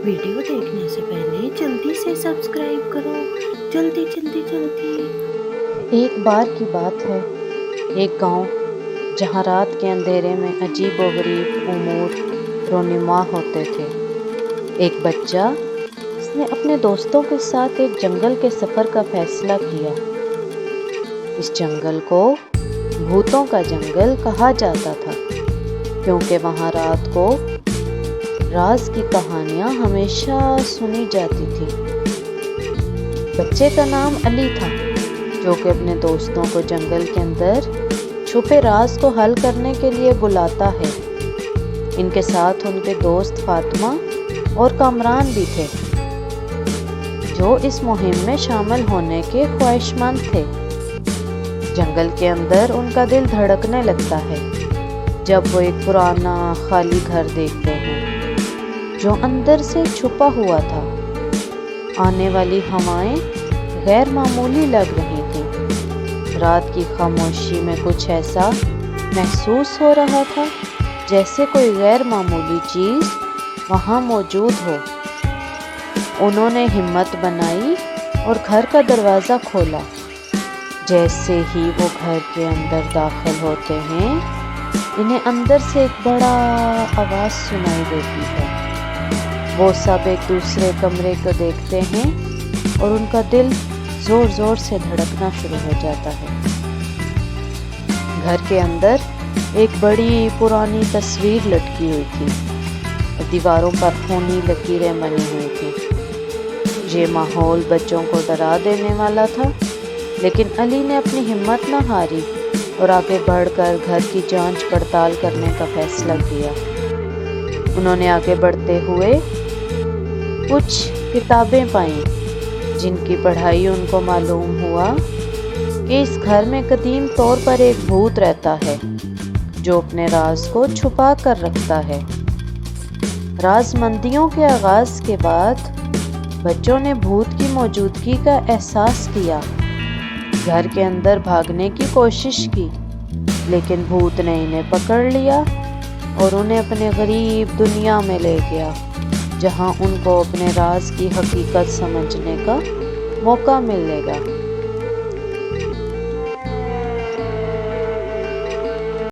Video دیکھنے سے پہلے جلدی سے سبسکرائب کرو، جلدی جلدی جلدی۔ ایک بار کی بات ہے، ایک گاؤں جہاں رات کے اندھیرے میں عجیب و غریب امور رونما ہوتے تھے۔ ایک بچہ جس نے اپنے دوستوں کے ساتھ ایک جنگل کے سفر کا فیصلہ کیا۔ اس جنگل کو بھوتوں کا جنگل کہا جاتا تھا، کیونکہ وہاں رات کو راز کی کہانیاں ہمیشہ سنی جاتی تھی۔ بچے کا نام علی تھا، جو کہ اپنے دوستوں کو جنگل کے اندر چھپے راز کو حل کرنے کے لیے بلاتا ہے۔ ان کے ساتھ ان کے دوست فاطمہ اور کامران بھی تھے، جو اس مہم میں شامل ہونے کے خواہش مند تھے۔ جنگل کے اندر ان کا دل دھڑکنے لگتا ہے جب وہ ایک پرانا خالی گھر دیکھتے ہیں جو اندر سے چھپا ہوا تھا۔ آنے والی ہوائیں غیر معمولی لگ رہی تھیں۔ رات کی خاموشی میں کچھ ایسا محسوس ہو رہا تھا جیسے کوئی غیر معمولی چیز وہاں موجود ہو۔ انہوں نے ہمت بنائی اور گھر کا دروازہ کھولا۔ جیسے ہی وہ گھر کے اندر داخل ہوتے ہیں، انہیں اندر سے ایک بڑا آواز سنائی دیتی ہے۔ وہ سب ایک دوسرے کمرے کو دیکھتے ہیں اور ان کا دل زور زور سے دھڑکنا شروع ہو جاتا ہے۔ گھر کے اندر ایک بڑی پرانی تصویر لٹکی ہوئی تھی اور دیواروں پر خونی لکیریں بنی ہوئی تھیں۔ یہ ماحول بچوں کو ڈرا دینے والا تھا، لیکن علی نے اپنی ہمت نہ ہاری اور آگے بڑھ کر گھر کی جانچ پڑتال کرنے کا فیصلہ کیا۔ انہوں نے آگے بڑھتے ہوئے کچھ کتابیں پائیں، جن کی پڑھائی ان کو معلوم ہوا کہ اس گھر میں قدیم طور پر ایک بھوت رہتا ہے جو اپنے راز کو چھپا کر رکھتا ہے۔ رازمندیوں کے آغاز کے بعد بچوں نے بھوت کی موجودگی کا احساس کیا۔ گھر کے اندر بھاگنے کی کوشش کی، لیکن بھوت نے انہیں پکڑ لیا اور انہیں اپنے غریب دنیا میں لے گیا، جہاں ان کو اپنے راز کی حقیقت سمجھنے کا موقع ملے گا۔